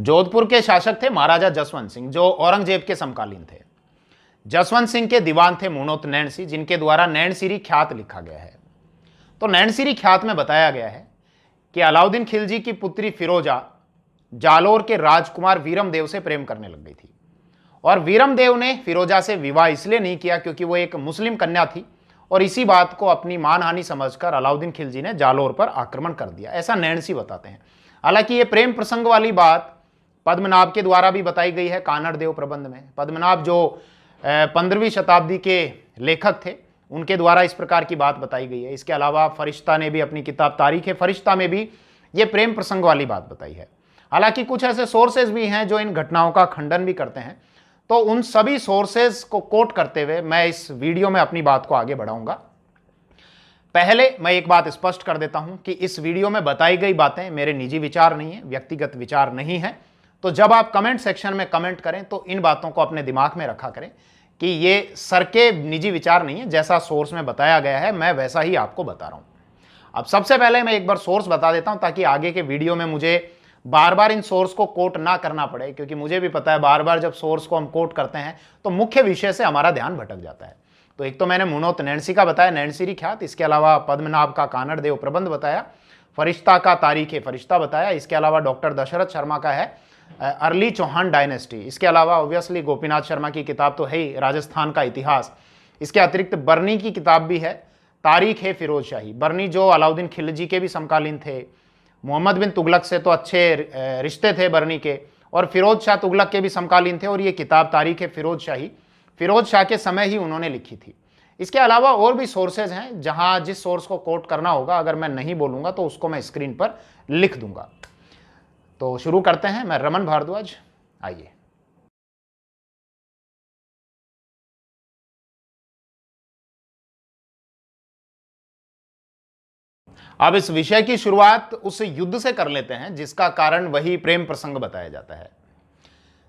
जोधपुर के शासक थे महाराजा जसवंत सिंह, जो औरंगजेब के समकालीन थे। जसवंत सिंह के दीवान थे मुनोत नैणसी, जिनके द्वारा नैणसीरी ख्यात लिखा गया है। तो नैणसीरी ख्यात में बताया गया है कि अलाउद्दीन खिलजी की पुत्री फिरोजा जालोर के राजकुमार वीरमदेव से प्रेम करने लग गई थी, और वीरमदेव ने फिरोजा से विवाह इसलिए नहीं किया क्योंकि वो एक मुस्लिम कन्या थी, और इसी बात को अपनी मानहानि समझकर अलाउद्दीन खिलजी ने जालोर पर आक्रमण कर दिया, ऐसा नैणसी बताते हैं। हालांकि ये प्रेम प्रसंग वाली बात पद्मनाभ के द्वारा भी बताई गई है कानड़ देव प्रबंध में। पद्मनाभ जो 15वीं शताब्दी के लेखक थे, उनके द्वारा इस प्रकार की बात बताई गई है। इसके अलावा फरिश्ता ने भी अपनी किताब तारीख फरिश्ता में भी ये प्रेम प्रसंग वाली बात बताई है। हालांकि कुछ ऐसे सोर्सेज भी हैं जो इन घटनाओं का खंडन भी करते हैं, तो उन सभी सोर्सेज को कोट करते हुए मैं इस वीडियो में अपनी बात को आगे बढ़ाऊंगा। पहले मैं एक बात स्पष्ट कर देता हूं कि इस वीडियो में बताई गई बातें मेरे निजी विचार नहीं है, व्यक्तिगत विचार नहीं है। तो जब आप कमेंट सेक्शन में कमेंट करें तो इन बातों को अपने दिमाग में रखा करें कि ये सर के निजी विचार नहीं है, जैसा सोर्स में बताया गया है मैं वैसा ही आपको बता रहा हूं। अब सबसे पहले मैं एक बार सोर्स बता देता हूं ताकि आगे के वीडियो में मुझे बार बार इन सोर्स को कोट ना करना पड़े, क्योंकि मुझे भी पता है बार बार जब सोर्स को हम कोट करते हैं तो मुख्य विषय से हमारा ध्यान भटक जाता है। तो एक तो मैंने मुनोत नैणसी का बताया, नैणसीरी ख्यात, इसके अलावा पद्मनाभ का कानड़ देव प्रबंध बताया, फरिश्ता का तारीख फरिश्ता बताया, इसके अलावा डॉक्टर दशरथ शर्मा का है अर्ली चौहान डायनेस्टी, इसके अलावा ऑब्वियसली गोपीनाथ शर्मा की किताब तो है ही राजस्थान का इतिहास। इसके अतिरिक्त बर्नी की किताब भी है, तारीख फिरोज शाही। बर्नी जो अलाउद्दीन खिलजी के भी समकालीन थे, मोहम्मद बिन तुगलक से तो अच्छे रिश्ते थे बर्नी के, और फिरोज शाह तुगलक के भी समकालीन थे, और ये किताब तारीख फिरोज शाही फिरोज शाह के समय ही उन्होंने लिखी थी। इसके अलावा और भी सोर्सेज हैं जहां जिस सोर्स को कोट करना होगा अगर मैं नहीं बोलूंगा तो उसको मैं स्क्रीन पर लिख दूंगा। तो शुरू करते हैं, मैं रमन भारद्वाज, आइए। अब इस विषय की शुरुआत उस युद्ध से कर लेते हैं जिसका कारण वही प्रेम प्रसंग बताया जाता है।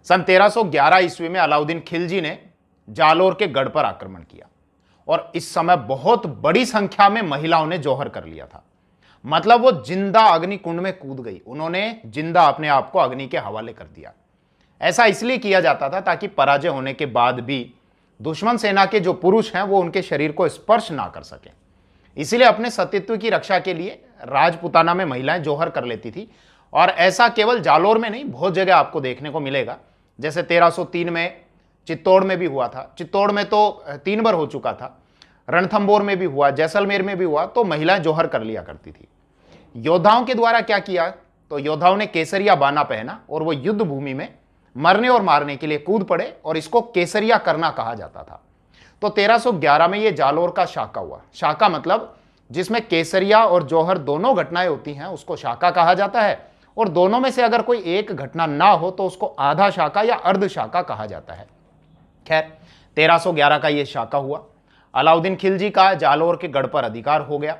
सन 1311 ईस्वी में अलाउद्दीन खिलजी ने जालोर के गढ़ पर आक्रमण किया, और इस समय बहुत बड़ी संख्या में महिलाओं ने जौहर कर लिया था। मतलब वो जिंदा अग्नि कुंड में कूद गई, उन्होंने जिंदा अपने आप को अग्नि के हवाले कर दिया। ऐसा इसलिए किया जाता था ताकि पराजय होने के बाद भी दुश्मन सेना के जो पुरुष हैं वो उनके शरीर को स्पर्श ना कर सकें। इसीलिए अपने सतीत्व की रक्षा के लिए राजपुताना में महिलाएं जौहर कर लेती थी, और ऐसा केवल जालोर में नहीं बहुत जगह आपको देखने को मिलेगा। जैसे 1303 में चित्तौड़ में भी हुआ था, चित्तौड़ में तो 3 बार हो चुका था, रणथंबोर में भी हुआ, जैसलमेर में भी हुआ, तो महिलाएं जौहर कर लिया करती थी। योद्धाओं के द्वारा क्या किया, तो योद्धाओं ने केसरिया बाना पहना और वो युद्ध भूमि में मरने और मारने के लिए कूद पड़े, और इसको केसरिया करना कहा जाता था। तो 1311 में ये जालोर का शाका हुआ। शाका मतलब जिसमें केसरिया और जौहर दोनों घटनाएं होती हैं उसको शाका कहा जाता है, और दोनों में से अगर कोई एक घटना ना हो तो उसको आधा शाका या अर्ध शाका कहा जाता है। खैर 1311 का ये शाका हुआ। अलाउद्दीन खिलजी का जालोर के गढ़ पर अधिकार हो गया।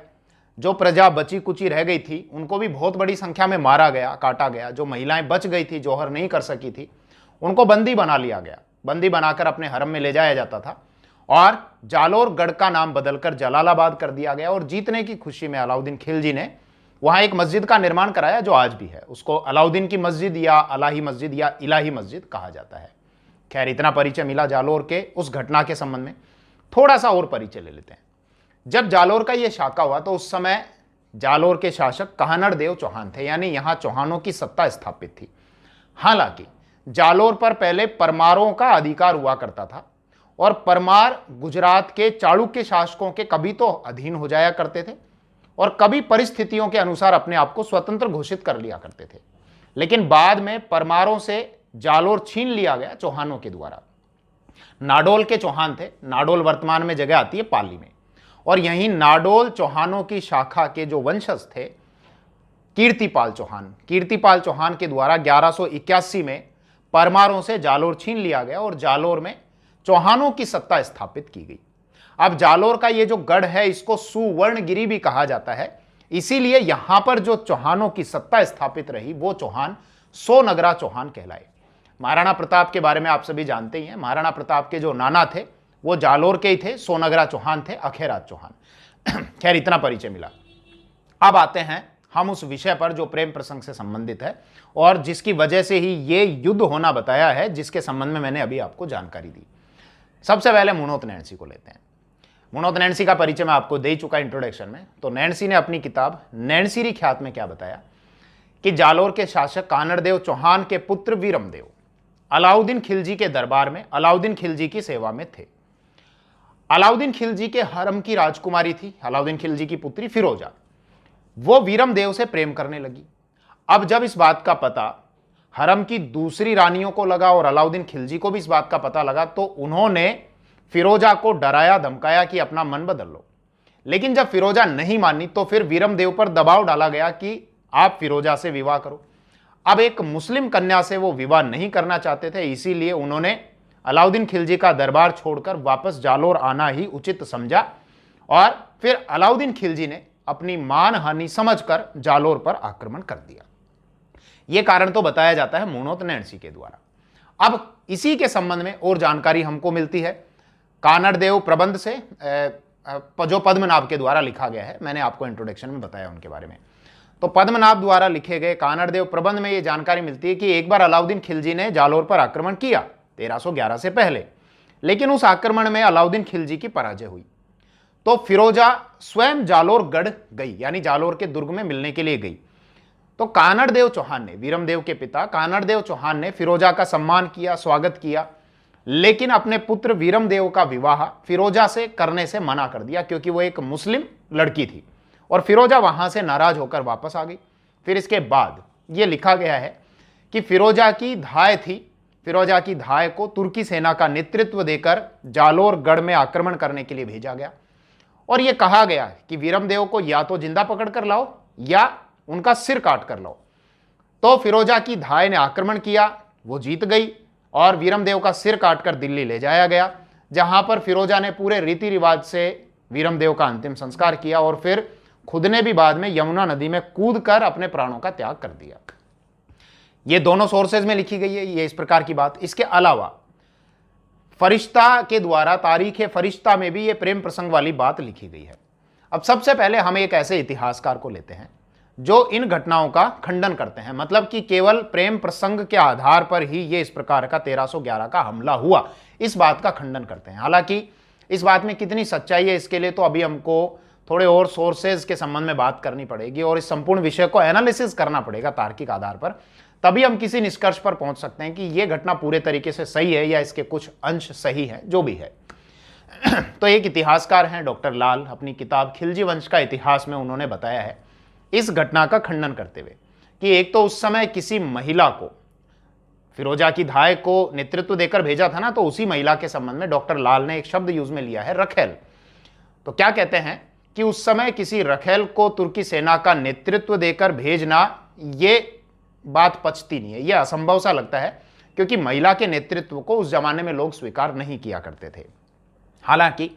जो प्रजा बची कुची रह गई थी उनको भी बहुत बड़ी संख्या में मारा गया, काटा गया। जो महिलाएं बच गई थी, जौहर नहीं कर सकी थी, उनको बंदी बना लिया गया। बंदी बनाकर अपने हरम में ले जाया जाता था, और जालोर गढ़ का नाम बदलकर जलालाबाद कर दिया गया। और जीतने की खुशी में अलाउद्दीन खिलजी ने वहां एक मस्जिद का निर्माण कराया जो आज भी है। उसको अलाउद्दीन की मस्जिद या अलाही मस्जिद या इलाही मस्जिद कहा जाता है। खैर इतना परिचय मिला जालोर के उस घटना के संबंध में। थोड़ा सा और परिचय ले लेते हैं। जब जालोर का यह शाका हुआ तो उस समय जालोर के शासक कानड़ देव चौहान थे, यानी यहां चौहानों की सत्ता स्थापित थी। हालांकि जालोर पर पहले परमारों का अधिकार हुआ करता था, और परमार गुजरात के चालुक्य शासकों के कभी तो अधीन हो जाया करते थे और कभी परिस्थितियों के अनुसार अपने आप को स्वतंत्र घोषित कर लिया करते थे। लेकिन बाद में परमारों से जालोर छीन लिया गया चौहानों के द्वारा। नाडोल के चौहान थे, नाडोल वर्तमान में जगह आती है पाली में, और यहीं नाडोल चौहानों की शाखा के जो वंशज थे कीर्तिपाल चौहान, कीर्तिपाल चौहान के द्वारा 1181 में परमारों से जालोर छीन लिया गया और जालोर में चौहानों की सत्ता स्थापित की गई। अब जालोर का ये जो गढ़ है इसको सुवर्णगिरी भी कहा जाता है, इसीलिए यहां पर जो चौहानों की सत्ता स्थापित रही वो चौहान सोनगरा चौहान कहलाए। महाराणा प्रताप के बारे में आप सभी जानते ही हैं। महाराणा प्रताप के जो नाना थे वो जालोर के ही थे, सोनगरा चौहान थे, अखेराज चौहान। खैर इतना परिचय मिला। अब आते हैं हम उस विषय पर जो प्रेम प्रसंग से संबंधित है और जिसकी वजह से ही ये युद्ध होना बताया है, जिसके संबंध में मैंने अभी आपको जानकारी दी। सबसे पहले मुनोत नैणसी को लेते हैं। मुनोत नैणसी का परिचय मैं आपको दे ही चुका इंट्रोडक्शन में। तो नैणसी ने अपनी किताब नैणसीरी ख्यात में क्या बताया कि जालोर के शासक कानड़देव चौहान के पुत्र वीरमदेव अलाउद्दीन खिलजी के दरबार में अलाउद्दीन खिलजी की सेवा में थे। अलाउद्दीन खिलजी के हरम की राजकुमारी थी अलाउद्दीन खिलजी की पुत्री फिरोजा, वो वीरमदेव से प्रेम करने लगी। अब जब इस बात का पता हरम की दूसरी रानियों को लगा और अलाउद्दीन खिलजी को भी इस बात का पता लगा, तो उन्होंने फिरोजा को डराया धमकाया कि अपना मन बदल लो। लेकिन जब फिरोजा नहीं मानी तो फिर वीरमदेव पर दबाव डाला गया कि आप फिरोजा से विवाह करो। अब एक मुस्लिम कन्या से वो विवाह नहीं करना चाहते थे, इसीलिए उन्होंने अलाउद्दीन खिलजी का दरबार छोड़कर वापस जालोर आना ही उचित समझा और फिर अलाउद्दीन खिलजी ने अपनी मानहानि समझकर जालोर पर आक्रमण कर दिया। यह कारण तो बताया जाता है मुनोत नैणसी के द्वारा। अब इसी के संबंध में और जानकारी हमको मिलती है कानड़देव प्रबंध से, जो पद्मनाभ के द्वारा लिखा गया है। मैंने आपको इंट्रोडक्शन में बताया उनके बारे में। तो पद्मनाभ द्वारा लिखे गए कानड़देव प्रबंध में यह जानकारी मिलती है कि एक बार अलाउद्दीन खिलजी ने जालोर पर आक्रमण किया 1311 से पहले, लेकिन उस आक्रमण में अलाउद्दीन खिलजी की पराजय हुई। तो फिरोजा स्वयं जालोर गढ़ गई, यानी जालोर के दुर्ग में मिलने के लिए गई। तो कानड़देव चौहान ने, वीरमदेव के पिता कानड़देव चौहान ने फिरोजा का सम्मान किया, स्वागत किया, लेकिन अपने पुत्र वीरमदेव का विवाह फिरोजा से करने से मना कर दिया, क्योंकि वो एक मुस्लिम लड़की थी और फिरोजा वहां से नाराज होकर वापस आ गई। फिर इसके बाद ये लिखा गया है कि फिरोजा की धाय थी, फिरोजा की धाय को तुर्की सेना का नेतृत्व देकर जालोर गढ़ में आक्रमण करने के लिए भेजा गया और यह कहा गया कि वीरमदेव को या तो जिंदा पकड़ कर लाओ या उनका सिर काट कर लाओ। तो फिरोजा की धाय ने आक्रमण किया, वो जीत गई और वीरमदेव का सिर काटकर दिल्ली ले जाया गया, जहां पर फिरोजा ने पूरे रीति रिवाज से वीरमदेव का अंतिम संस्कार किया और फिर खुद ने भी बाद में यमुना नदी में कूदकर अपने प्राणों का त्याग कर दिया। ये दोनों सोर्सेज में लिखी गई है ये इस प्रकार की बात। इसके अलावा फरिश्ता के द्वारा तारीख फरिश्ता में भी ये प्रेम प्रसंग वाली बात लिखी गई है। अब सबसे पहले हम एक ऐसे इतिहासकार को लेते हैं जो इन घटनाओं का खंडन करते हैं, मतलब कि केवल प्रेम प्रसंग के आधार पर ही ये इस प्रकार का 1311 का हमला हुआ, इस बात का खंडन करते हैं। हालांकि इस बात में कितनी सच्चाई है इसके लिए तो अभी हमको थोड़े और सोर्सेज के संबंध में बात करनी पड़ेगी और इस संपूर्ण विषय को एनालिसिस करना पड़ेगा तार्किक आधार पर, तभी हम किसी निष्कर्ष पर पहुंच सकते हैं कि यह घटना पूरे तरीके से सही है या इसके कुछ अंश सही है, जो भी है। तो एक इतिहासकार हैं डॉक्टर लाल, अपनी किताब खिलजी वंश का इतिहास में उन्होंने बताया है इस घटना का खंडन करते हुए कि एक तो उस समय किसी महिला को फिरोजा की धाय को नेतृत्व देकर भेजा था ना, तो उसी महिला के संबंध में डॉक्टर लाल ने एक शब्द यूज में लिया है, रखेल। तो क्या कहते हैं कि उस समय किसी रखेल को तुर्की सेना का नेतृत्व देकर भेजना, ये बात पचती नहीं है, यह असंभव सा लगता है, क्योंकि महिला के नेतृत्व को उस जमाने में लोग स्वीकार नहीं किया करते थे। हालांकि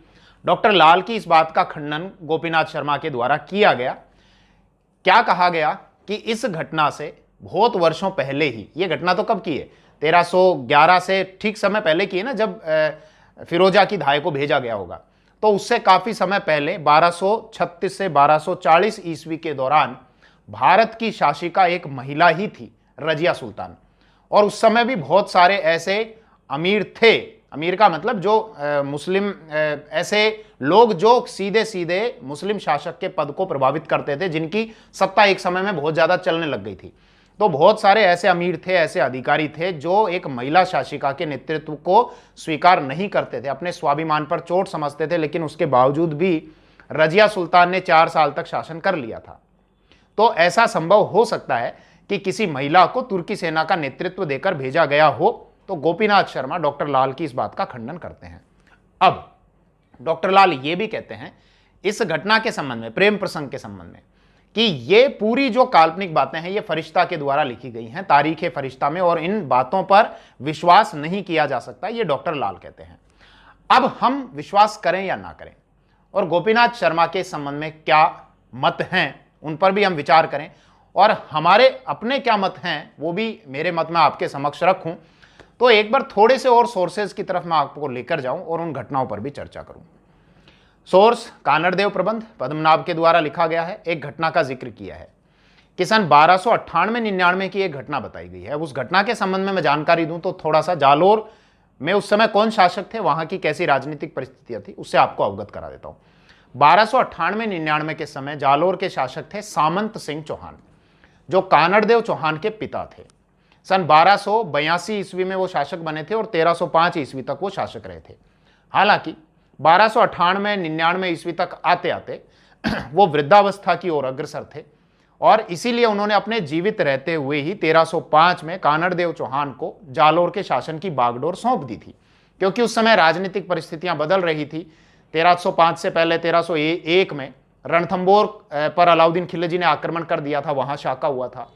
डॉक्टर लाल की इस बात का खंडन गोपीनाथ शर्मा के द्वारा किया गया। क्या कहा गया कि इस घटना से बहुत वर्षों पहले ही, यह घटना तो कब की है, 1311 से ठीक समय पहले की है ना, जब फिरोजा की धाय को भेजा गया होगा, तो उससे काफी समय पहले 1236 से 1240 ईस्वी के दौरान भारत की शासिका एक महिला ही थी, रजिया सुल्तान। और उस समय भी बहुत सारे ऐसे अमीर थे, अमीर का मतलब जो मुस्लिम ऐसे लोग जो सीधे सीधे मुस्लिम शासक के पद को प्रभावित करते थे, जिनकी सत्ता एक समय में बहुत ज़्यादा चलने लग गई थी। तो बहुत सारे ऐसे अमीर थे, ऐसे अधिकारी थे जो एक महिला शासिका के नेतृत्व को स्वीकार नहीं करते थे, अपने स्वाभिमान पर चोट समझते थे, लेकिन उसके बावजूद भी रजिया सुल्तान ने 4 साल तक शासन कर लिया था। तो ऐसा संभव हो सकता है कि किसी महिला को तुर्की सेना का नेतृत्व देकर भेजा गया हो। तो गोपीनाथ शर्मा डॉक्टर लाल की इस बात का खंडन करते हैं। अब डॉक्टर लाल ये भी कहते हैं इस घटना के संबंध में, प्रेम प्रसंग के संबंध में, कि ये पूरी जो काल्पनिक बातें हैं ये फरिश्ता के द्वारा लिखी गई हैं, तारीख फरिश्ता में, और इन बातों पर विश्वास नहीं किया जा सकता, ये डॉक्टर लाल कहते हैं। अब हम विश्वास करें या ना करें और गोपीनाथ शर्मा के संबंध में क्या मत हैं उन पर भी हम विचार करें, और हमारे अपने क्या मत हैं वो भी मेरे मत में आपके समक्ष रखूं, तो एक बार थोड़े से और सोर्सेज की तरफ मैं आपको लेकर जाऊं और उन घटनाओं पर भी चर्चा करूं। सोर्स कानड़देव प्रबंध पद्मनाभ के द्वारा लिखा गया है, एक घटना का जिक्र किया है कि सन 1298-99 की एक घटना बताई गई है। उस घटना के संबंध में मैं जानकारी दूं तो थोड़ा सा जालोर में उस समय कौन शासक थे, वहां की कैसी राजनीतिक परिस्थितियां थी, उससे आपको अवगत करा देता हूं। 1298-99 के समय जालोर के शासक थे सामंत सिंह चौहान, जो कानड़देव चौहान के पिता थे। सन 1282 ईस्वी में वो शासक बने थे और 1305 ईस्वी तक वो शासक रहे थे। हालांकि 1298-99 ईस्वी तक आते आते वो वृद्धावस्था की ओर अग्रसर थे और इसीलिए उन्होंने अपने जीवित रहते हुए ही 1305 में कानड़देव चौहान को जालोर के शासन की बागडोर सौंप दी थी, क्योंकि उस समय राजनीतिक परिस्थितियां बदल रही थी। 1305 से पहले 1301 में रणथंबोर पर अलाउद्दीन खिलजी ने आक्रमण कर दिया था, वहां शाका हुआ था।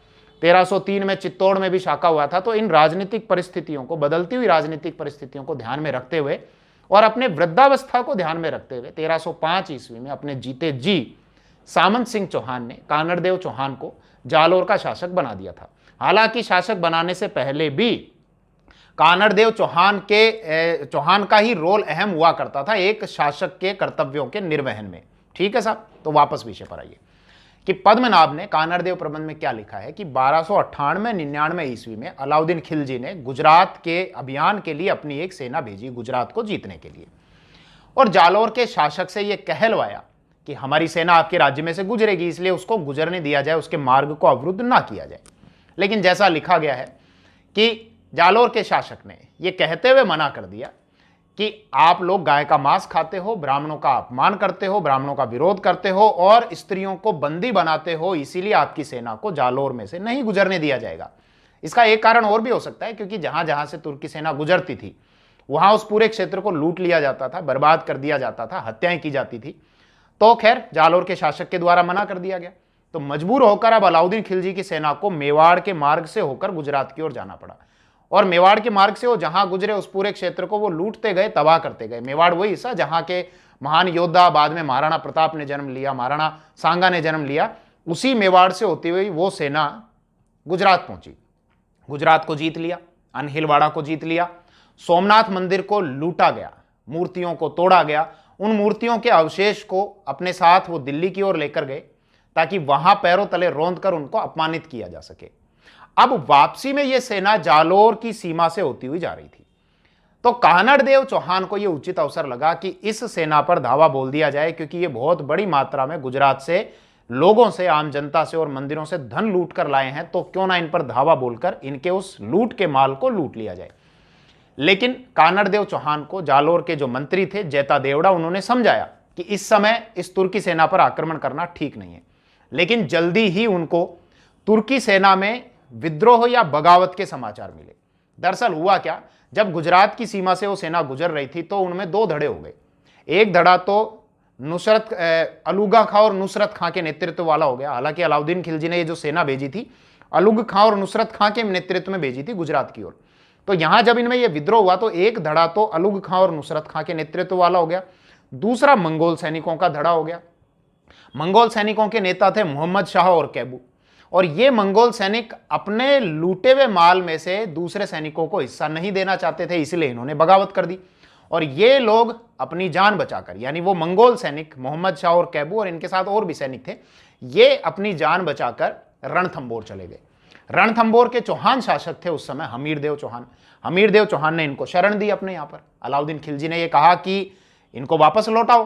1303 में चित्तौड़ में भी शाका हुआ था। तो इन राजनीतिक परिस्थितियों को, बदलती हुई राजनीतिक परिस्थितियों को ध्यान में रखते हुए और अपने वृद्धावस्था को ध्यान में रखते हुए 1305 ईस्वी में अपने जीते जी सामंत सिंह चौहान ने कानड़देव चौहान को जालोर का शासक बना दिया था। हालांकि शासक बनाने से पहले भी कानड़देव चौहान का ही रोल अहम हुआ करता था एक शासक के कर्तव्यों के निर्वहन में। ठीक है साहब, तो वापस विषय पर आइए कि पद्मनाभ ने कानड़देव प्रबंध में क्या लिखा है कि 1298-99 ईस्वी में अलाउद्दीन खिलजी ने गुजरात के अभियान के लिए अपनी एक सेना भेजी, गुजरात को जीतने के लिए, और जालोर के शासक से यह कहलवाया कि हमारी सेना आपके राज्य में से गुजरेगी, इसलिए उसको गुजरने दिया जाए, उसके मार्ग को अवरुद्ध ना किया जाए। लेकिन जैसा लिखा गया है कि जालोर के शासक ने यह कहते हुए मना कर दिया कि आप लोग गाय का मांस खाते हो, ब्राह्मणों का अपमान करते हो, ब्राह्मणों का विरोध करते हो और स्त्रियों को बंदी बनाते हो, इसीलिए आपकी सेना को जालोर में से नहीं गुजरने दिया जाएगा। इसका एक कारण और भी हो सकता है, क्योंकि जहां जहां से तुर्की सेना गुजरती थी वहां उस पूरे क्षेत्र को लूट लिया जाता था, बर्बाद कर दिया जाता था, हत्याएं की जाती थी। तो खैर जालोर के शासक के द्वारा मना कर दिया गया। तो मजबूर होकर अब अलाउद्दीन खिलजी की सेना को मेवाड़ के मार्ग से होकर गुजरात की ओर जाना पड़ा, और मेवाड़ के मार्ग से वो जहां गुजरे उस पूरे क्षेत्र को वो लूटते गए, तबाह करते गए। मेवाड़ वही हिस्सा जहां के महान योद्धा बाद में महाराणा प्रताप ने जन्म लिया, महाराणा सांगा ने जन्म लिया, उसी मेवाड़ से होती हुई वो सेना गुजरात पहुंची। गुजरात को जीत लिया, अनहिलवाड़ा को जीत लिया, सोमनाथ मंदिर को लूटा गया, मूर्तियों को तोड़ा गया। उन मूर्तियों के अवशेष को अपने साथ वो दिल्ली की ओर लेकर गए ताकि वहां पैरों तले रौंद कर उनको अपमानित किया जा सके। अब वापसी में यह सेना जालोर की सीमा से होती हुई जा रही थी। तो कानड़देव चौहान को यह उचित अवसर लगा कि इस सेना पर धावा बोल दिया जाए, क्योंकि यह बहुत बड़ी मात्रा में गुजरात से, लोगों से, आम जनता से और मंदिरों से धन लूट कर लाए हैं, तो क्यों ना इन पर धावा बोलकर इनके उस लूट के माल को लूट लिया जाए। लेकिन कानड़देव चौहान को जालोर के जो मंत्री थे जैता देवड़ा, उन्होंने समझाया कि इस समय इस तुर्की सेना पर आक्रमण करना ठीक नहीं है। लेकिन जल्दी ही उनको तुर्की सेना में विद्रोह या बगावत के समाचार मिले। दरअसल हुआ क्या, जब गुजरात की सीमा से वो सेना गुजर रही थी तो उनमें दो धड़े हो गए। एक धड़ा तो अलुगा खां और नुसरत खां के नेतृत्व वाला हो गया। हालांकि अलाउद्दीन खिलजी ने ये जो सेना भेजी थी अलुग खां और नुसरत खां के नेतृत्व में भेजी थी गुजरात की ओर। तो यहां जब इनमें यह विद्रोह हुआ तो एक धड़ा तो अलुग खां और नुसरत खां के नेतृत्व वाला हो गया, दूसरा मंगोल सैनिकों का धड़ा हो गया। मंगोल सैनिकों के नेता थे मोहम्मद शाह और कैबू, और ये मंगोल सैनिक अपने लूटे हुए माल में से दूसरे सैनिकों को हिस्सा नहीं देना चाहते थे, इसलिए इन्होंने बगावत कर दी। और ये लोग अपनी जान बचाकर, यानी वो मंगोल सैनिक मोहम्मद शाह और कैबू और इनके साथ और भी सैनिक थे, ये अपनी जान बचाकर रणथंबोर चले गए। रणथंबोर के चौहान शासक थे उस समय हमीरदेव चौहान। हमीरदेव चौहान ने इनको शरण दी अपने यहाँ पर। अलाउद्दीन खिलजी ने यह कहा कि इनको वापस लौटाओ,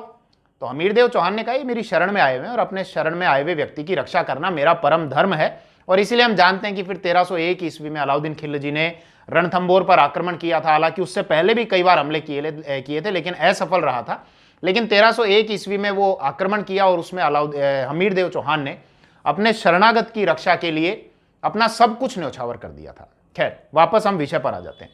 तो हमीरदेव चौहान ने कहा ये मेरी शरण में आए हुए हैं और अपने शरण में आए हुए व्यक्ति की रक्षा करना मेरा परम धर्म है। और इसीलिए हम जानते हैं कि फिर 1301 ईस्वी में अलाउद्दीन खिलजी ने रणथंबोर पर आक्रमण किया था। हालांकि उससे पहले भी कई बार हमले किए थे, लेकिन असफल रहा था। लेकिन 1301 ईस्वी में वो आक्रमण किया और उसमें हमीरदेव चौहान ने अपने शरणागत की रक्षा के लिए अपना सब कुछ न्यौछावर कर दिया था। खैर, वापस हम विषय पर आ जाते हैं।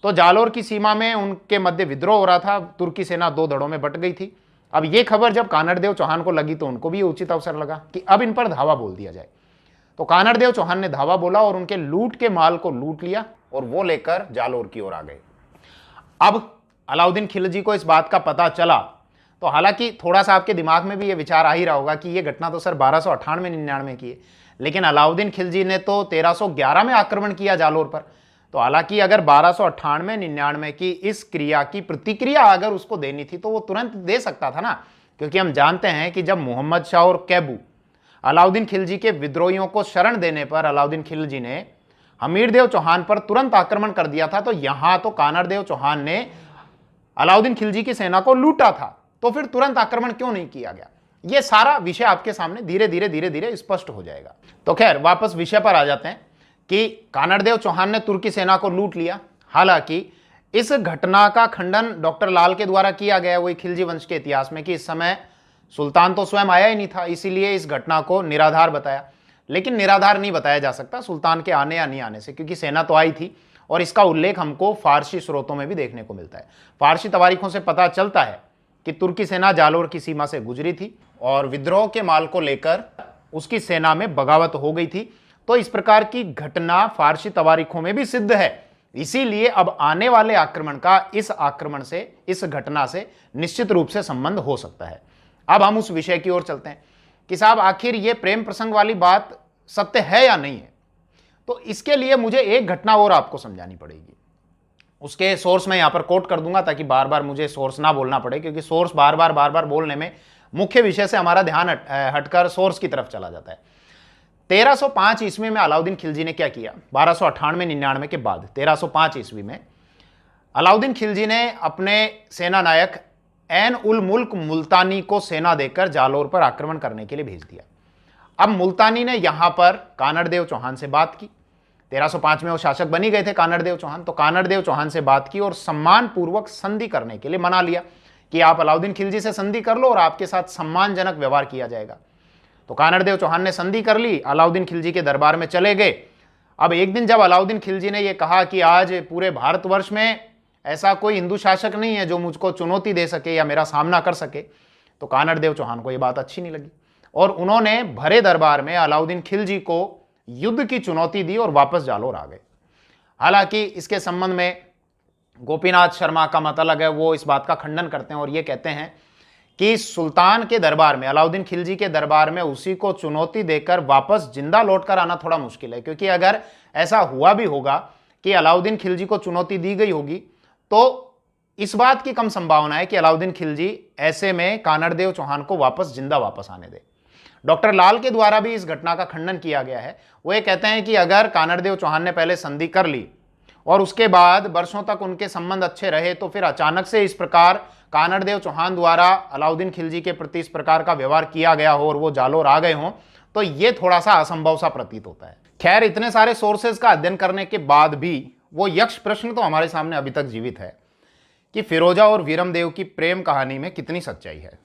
तो जालोर की सीमा में उनके मध्य विद्रोह हो रहा था, तुर्की सेना दो धड़ों में बट गई थी। अब ये खबर जब कानड़देव चौहान को लगी तो उनको भी उचित अवसर लगा कि अब इन पर धावा बोल दिया जाए। तो कानड़देव चौहान ने धावा बोला और उनके लूट के माल को लूट लिया और वो लेकर जालोर की ओर आ गए। अब अलाउद्दीन खिलजी को इस बात का पता चला तो हालांकि थोड़ा सा आपके दिमाग में भी ये विचार आ ही रहा होगा कि ये घटना तो सर 1298-99 की है, लेकिन अलाउद्दीन खिलजी ने तो 1311 में आक्रमण किया जालोर पर। तो हालांकि अगर 1298-99 की इस क्रिया की प्रतिक्रिया अगर उसको देनी थी तो वो तुरंत दे सकता था ना, क्योंकि हम जानते हैं कि जब मोहम्मद शाह और कैबू अलाउद्दीन खिलजी के विद्रोहियों को शरण देने पर अलाउद्दीन खिलजी ने हमीरदेव चौहान पर तुरंत आक्रमण कर दिया था, तो यहां तो कानड़देव चौहान ने अलाउद्दीन खिलजी की सेना को लूटा था, तो फिर तुरंत आक्रमण क्यों नहीं किया गया? यह सारा विषय आपके सामने धीरे धीरे स्पष्ट हो जाएगा। तो खैर वापस विषय पर आ जाते हैं कि कानड़देव चौहान ने तुर्की सेना को लूट लिया। हालांकि इस घटना का खंडन डॉक्टर लाल के द्वारा किया गया वही खिलजी वंश के इतिहास में कि इस समय सुल्तान तो स्वयं आया ही नहीं था, इसीलिए इस घटना को निराधार बताया। लेकिन निराधार नहीं बताया जा सकता सुल्तान के आने या नहीं आने से, क्योंकि सेना तो आई थी और इसका उल्लेख हमको फारसी स्रोतों में भी देखने को मिलता है। फारसी तवारीखों से पता चलता है कि तुर्की सेना जालोर की सीमा से गुजरी थी और विद्रोह के माल को लेकर उसकी सेना में बगावत हो गई थी। तो इस प्रकार की घटना फारसी तवारीखों में भी सिद्ध है, इसीलिए अब आने वाले आक्रमण का इस आक्रमण से, इस घटना से निश्चित रूप से संबंध हो सकता है। अब हम उस विषय की ओर चलते हैं कि साहब आखिर ये प्रेम प्रसंग वाली बात सत्य है या नहीं है। तो इसके लिए मुझे एक घटना और आपको समझानी पड़ेगी। उसके सोर्स मैं यहां पर कोट कर दूंगा ताकि बार बार मुझे सोर्स ना बोलना पड़े, क्योंकि सोर्स बार बार बोलने में मुख्य विषय से हमारा ध्यान हटकर सोर्स की तरफ चला जाता है। 1305 ईस्वी में अलाउद्दीन खिलजी ने क्या किया? 1298-99 के बाद 1305 ईस्वी में अलाउद्दीन खिलजी ने अपने सेना नायक ऐन उल मुल्क मुल्तानी को सेना देकर जालोर पर आक्रमण करने के लिए भेज दिया। अब मुल्तानी ने यहां पर कानड़देव चौहान से बात की। 1305 में वो शासक बनी गए थे कानड़देव चौहान, तो कानड़देव चौहान से बात की और सम्मान पूर्वक संधि करने के लिए मना लिया कि आप अलाउद्दीन खिलजी से संधि कर लो और आपके साथ सम्मानजनक व्यवहार किया जाएगा। तो कानड़देव चौहान ने संधि कर ली, अलाउद्दीन खिलजी के दरबार में चले गए। अब एक दिन जब अलाउद्दीन खिलजी ने यह कहा कि आज पूरे भारतवर्ष में ऐसा कोई हिंदू शासक नहीं है जो मुझको चुनौती दे सके या मेरा सामना कर सके, तो कानड़देव चौहान को यह बात अच्छी नहीं लगी और उन्होंने भरे दरबार में अलाउद्दीन खिलजी को युद्ध की चुनौती दी और वापस जालोर आ गए। हालांकि इसके संबंध में गोपीनाथ शर्मा का मत अलग है, वो इस बात का खंडन करते हैं और ये कहते हैं कि सुल्तान के दरबार में, अलाउद्दीन खिलजी के दरबार में उसी को चुनौती देकर वापस जिंदा लौटकर आना थोड़ा मुश्किल है, क्योंकि अगर ऐसा हुआ भी होगा कि अलाउद्दीन खिलजी को चुनौती दी गई होगी तो इस बात की कम संभावना है कि अलाउद्दीन खिलजी ऐसे में कानड़देव चौहान को वापस आने दे। डॉक्टर लाल के द्वारा भी इस घटना का खंडन किया गया है। वो ये कहते हैं कि अगर कानड़देव चौहान ने पहले संधि कर ली और उसके बाद वर्षों तक उनके संबंध अच्छे रहे, तो फिर अचानक से इस प्रकार कानड़देव चौहान द्वारा अलाउद्दीन खिलजी के प्रति इस प्रकार का व्यवहार किया गया हो और वो जालोर आ गए हों, तो ये थोड़ा सा असंभव सा प्रतीत होता है। खैर, इतने सारे सोर्सेज का अध्ययन करने के बाद भी वो यक्ष प्रश्न तो हमारे सामने अभी तक जीवित है कि फिरोजा और वीरमदेव की प्रेम कहानी में कितनी सच्चाई है।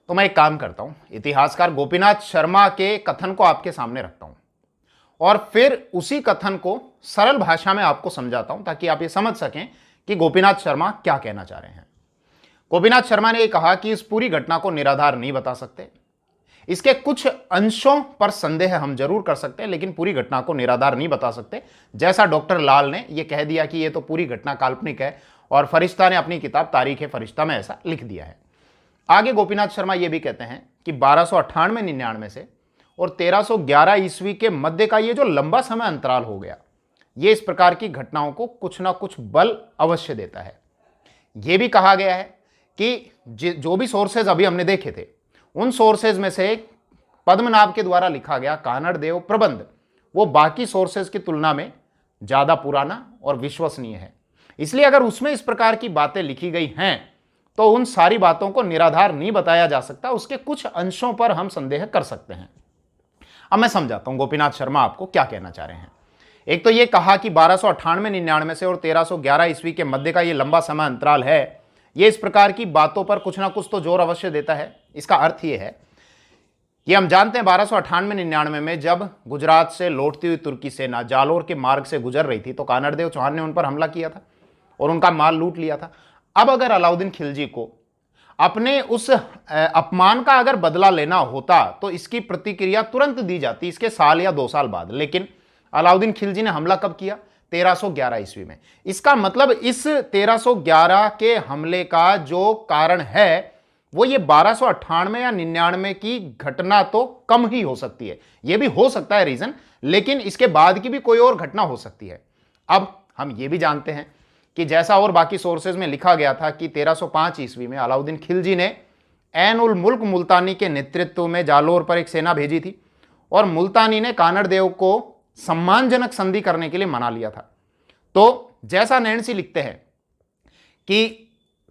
तो मैं एक काम करता हूं, इतिहासकार गोपीनाथ शर्मा के कथन को आपके सामने रखता हूं और फिर उसी कथन को सरल भाषा में आपको समझाता हूं ताकि आप ये समझ सकें कि गोपीनाथ शर्मा क्या कहना चाह रहे हैं। गोपीनाथ शर्मा ने यह कहा कि इस पूरी घटना को निराधार नहीं बता सकते, इसके कुछ अंशों पर संदेह हम जरूर कर सकते हैं, लेकिन पूरी घटना को निराधार नहीं बता सकते। जैसा डॉक्टर लाल ने यह कह दिया कि यह तो पूरी घटना काल्पनिक है और फरिश्ता ने अपनी किताब तारीख फरिश्ता में ऐसा लिख दिया है। आगे गोपीनाथ शर्मा यह भी कहते हैं कि 1298-99 से और 1311 ईस्वी के मध्य का ये जो लंबा समय अंतराल हो गया, ये इस प्रकार की घटनाओं को कुछ ना कुछ बल अवश्य देता है। यह भी कहा गया है कि जो भी सोर्सेज अभी हमने देखे थे, उन सोर्सेज में से पद्मनाभ के द्वारा लिखा गया कानड़देव प्रबंध वो बाकी सोर्सेज की तुलना में ज्यादा पुराना और विश्वसनीय है। इसलिए अगर उसमें इस प्रकार की बातें लिखी गई हैं तो उन सारी बातों को निराधार नहीं बताया जा सकता, उसके कुछ अंशों पर हम संदेह कर सकते हैं। अब मैं समझाता हूं गोपीनाथ शर्मा आपको क्या कहना चाह रहे हैं। एक तो यह कहा कि 1298-99 से और 1311 ईस्वी के मध्य का यह लंबा समय अंतराल है, यह इस प्रकार की बातों पर कुछ ना कुछ तो जोर अवश्य देता है। इसका अर्थ यह है कि हम जानते हैं 1298-99 में जब गुजरात से लौटती हुई तुर्की सेना जालोर के मार्ग से गुजर रही थी तो कानड़देव चौहान ने उन पर हमला किया था और उनका माल लूट लिया था। अब अगर अलाउद्दीन खिलजी को अपने उस अपमान का अगर बदला लेना होता तो इसकी प्रतिक्रिया तुरंत दी जाती, इसके साल या 2 साल बाद। लेकिन अलाउद्दीन खिलजी ने हमला कब किया? 1311 ईस्वी में। इसका मतलब इस 1311 के हमले का जो कारण है वो ये 1298 या 99 की घटना तो कम ही हो सकती है। ये भी हो सकता है रीजन, लेकिन इसके बाद की भी कोई और घटना हो सकती है। अब हम ये भी जानते हैं कि जैसा और बाकी सोर्सेज में लिखा गया था कि 1305 ईस्वी में अलाउद्दीन खिलजी ने ऐन उल मुल्क मुल्तानी के नेतृत्व में जालोर पर एक सेना भेजी थी और मुल्तानी ने कानड़ देव को सम्मानजनक संधि करने के लिए मना लिया था। तो जैसा नैणसी लिखते हैं कि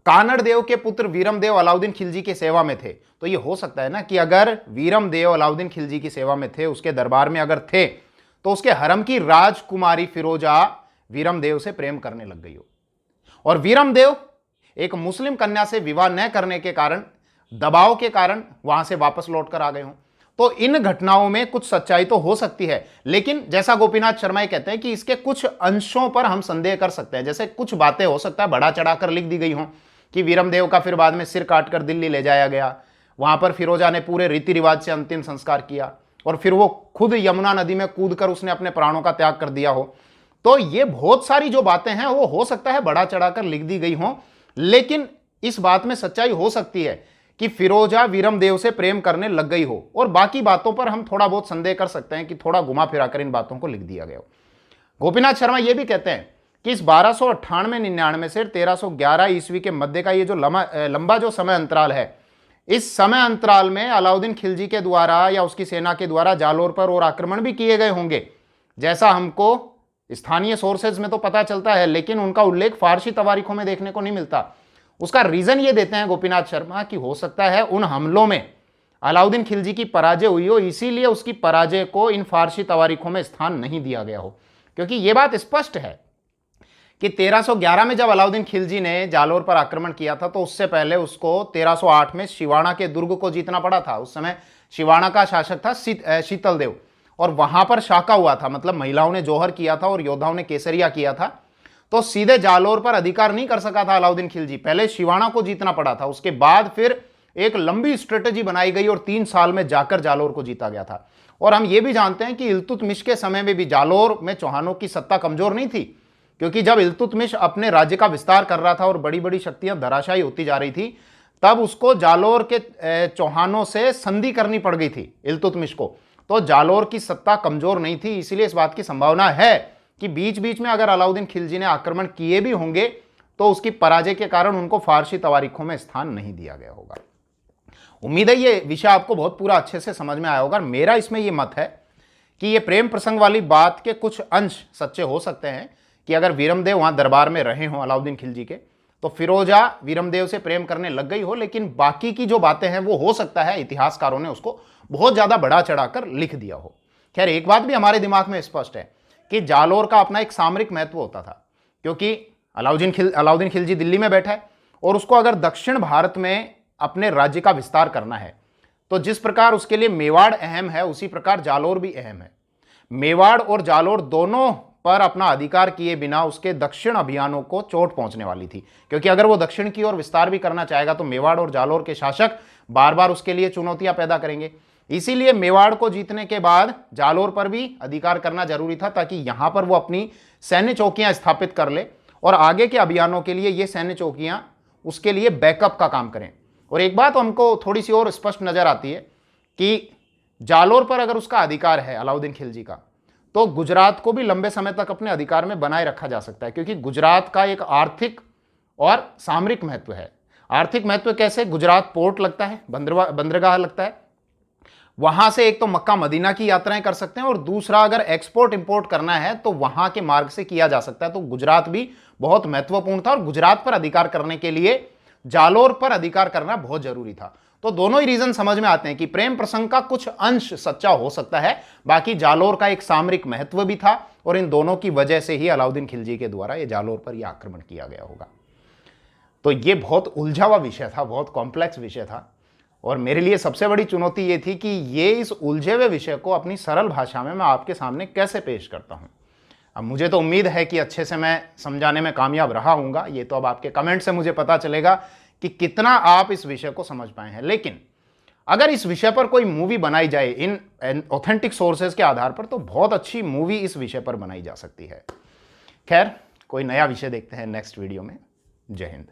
कानड़ देव के पुत्र वीरम देव अलाउद्दीन खिलजी की सेवा में थे, तो यह हो सकता है ना कि अगर वीरम देव अलाउद्दीन खिलजी की सेवा में थे, उसके दरबार में अगर थे, तो उसके हरम की राजकुमारी फिरोजा वीरम देव से प्रेम करने लग गई हो और वीरम देव एक मुस्लिम कन्या से विवाह न करने के कारण, दबाव के कारण वहां से वापस लौट कर आ गए हों। तो इन घटनाओं में कुछ सच्चाई तो हो सकती है, लेकिन जैसा गोपीनाथ शर्मा ये कहते हैं कि इसके कुछ अंशों पर हम संदेह कर सकते हैं। जैसे कुछ बातें हो सकता है बढ़ा चढ़ाकर लिख दी गई हों कि वीरम देव का फिर बाद में सिर काटकर दिल्ली ले जाया गया, वहां पर फिरोजा ने पूरे रीति रिवाज से अंतिम संस्कार किया और फिर वो खुद यमुना नदी में कूदकर उसने अपने प्राणों का त्याग कर दिया हो। तो ये बहुत सारी जो बातें हैं वो हो सकता है बढ़ा चढ़ाकर लिख दी गई हों, लेकिन इस बात में सच्चाई हो सकती है कि फिरोजा वीरम देव से प्रेम करने लग गई हो और बाकी बातों पर हम थोड़ा बहुत संदेह कर सकते हैं कि थोड़ा घुमा फिराकर इन बातों को लिख दिया गया हो। गोपीनाथ शर्मा यह भी कहते हैं कि इस 1298-99 से 1311 ईस्वी के मध्य का ये जो लंबा जो समय अंतराल है, इस समय अंतराल में अलाउद्दीन खिलजी के द्वारा या उसकी सेना के द्वारा जालोर पर और आक्रमण भी किए गए होंगे, जैसा हमको स्थानीय सोर्सेज में तो पता चलता है, लेकिन उनका उल्लेख फारसी तवारीखों में देखने को नहीं मिलता। उसका रीजन ये देते हैं गोपीनाथ शर्मा कि हो सकता है उन हमलों में अलाउद्दीन खिलजी की पराजय हुई हो, इसीलिए उसकी पराजय को इन फारसी तवारीखों में स्थान नहीं दिया गया हो। क्योंकि यह बात स्पष्ट है कि 1311 में जब अलाउद्दीन खिलजी ने जालोर पर आक्रमण किया था, तो उससे पहले उसको 1308 में शिवाणा के दुर्ग को जीतना पड़ा था। उस समय शिवाणा का शासक था शीतल देव और वहां पर शाका हुआ था, मतलब महिलाओं ने जौहर किया था और योद्धाओं ने केसरिया किया था। तो सीधे जालोर पर अधिकार नहीं कर सका था अलाउद्दीन खिलजी, पहले शिवाणा को जीतना पड़ा था। उसके बाद फिर एक लंबी स्ट्रेटेजी बनाई गई और 3 साल में जाकर जालोर को जीता गया था। और हम ये भी जानते हैं कि इल्तुतमिश के समय में भी जालोर में चौहानों की सत्ता कमजोर नहीं थी, क्योंकि जब इल्तुतमिश अपने राज्य का विस्तार कर रहा था और बड़ी बड़ी शक्तियां धराशायी होती जा रही थी, तब उसको जालोर के चौहानों से संधि करनी पड़ गई थी इल्तुतमिश को। तो जालोर की सत्ता कमजोर नहीं थी, इसलिए इस बात की संभावना है कि बीच बीच में अगर अलाउद्दीन खिलजी ने आक्रमण किए भी होंगे तो उसकी पराजय के कारण उनको फारसी तवारीखों में स्थान नहीं दिया गया होगा। उम्मीद है ये विषय आपको बहुत पूरा अच्छे से समझ में आया होगा। मेरा इसमें यह मत है कि ये प्रेम प्रसंग वाली बात के कुछ अंश सच्चे हो सकते हैं कि अगर वीरमदेव वहां दरबार में रहे हों अलाउद्दीन खिलजी के, तो फिरोजा वीरमदेव से प्रेम करने लग गई हो, लेकिन बाकी की जो बातें हैं वो हो सकता है इतिहासकारों ने उसको बहुत ज्यादा बढ़ा चढ़ाकर लिख दिया हो। खैर, एक बात भी हमारे दिमाग में स्पष्ट है कि जालोर का अपना एक सामरिक महत्व होता था, क्योंकि अलाउद्दीन खिलजी दिल्ली में बैठा है और उसको अगर दक्षिण भारत में अपने राज्य का विस्तार करना है, तो जिस प्रकार उसके लिए मेवाड़ अहम है, उसी प्रकार जालोर भी अहम है। मेवाड़ और जालोर दोनों पर अपना अधिकार किए बिना उसके दक्षिण अभियानों को चोट पहुंचने वाली थी, क्योंकि अगर वो दक्षिण की ओर विस्तार भी करना चाहेगा तो मेवाड़ और जालोर के शासक बार बार उसके लिए चुनौतियां पैदा करेंगे। इसीलिए मेवाड़ को जीतने के बाद जालोर पर भी अधिकार करना जरूरी था, ताकि यहां पर वो अपनी सैन्य चौकियां स्थापित कर ले और आगे के अभियानों के लिए ये सैन्य चौकियां उसके लिए बैकअप का काम करें। और एक बात हमको थोड़ी सी और स्पष्ट नजर आती है कि जालोर पर अगर उसका अधिकार है अलाउद्दीन खिलजी का, तो गुजरात को भी लंबे समय तक अपने अधिकार में बनाए रखा जा सकता है, क्योंकि गुजरात का एक आर्थिक और सामरिक महत्व है। आर्थिक महत्व कैसे? गुजरात पोर्ट लगता है, बंदरगाह लगता है, वहां से एक तो मक्का मदीना की यात्राएं कर सकते हैं और दूसरा अगर एक्सपोर्ट इंपोर्ट करना है तो वहां के मार्ग से किया जा सकता है। तो गुजरात भी बहुत महत्वपूर्ण था और गुजरात पर अधिकार करने के लिए जालोर पर अधिकार करना बहुत जरूरी था। तो दोनों ही रीजन समझ में आते हैं कि प्रेम प्रसंग का कुछ अंश सच्चा हो सकता है, बाकी जालोर का एक सामरिक महत्व भी था और इन दोनों की वजह से ही अलाउद्दीन खिलजी के द्वारा ये जालोर पर यह आक्रमण किया गया होगा। तो ये बहुत उलझा हुआ विषय था, बहुत कॉम्प्लेक्स विषय था और मेरे लिए सबसे बड़ी चुनौती ये थी कि ये इस उलझे हुए विषय को अपनी सरल भाषा में मैं आपके सामने कैसे पेश करता हूं। अब मुझे तो उम्मीद है कि अच्छे से मैं समझाने में कामयाब रहा हूंगा। ये तो अब आपके कमेंट से मुझे पता चलेगा कि कितना आप इस विषय को समझ पाए हैं। लेकिन अगर इस विषय पर कोई मूवी बनाई जाए इन ऑथेंटिक सोर्सेज के आधार पर, तो बहुत अच्छी मूवी इस विषय पर बनाई जा सकती है। खैर, कोई नया विषय देखते हैं नेक्स्ट वीडियो में। जय हिंद।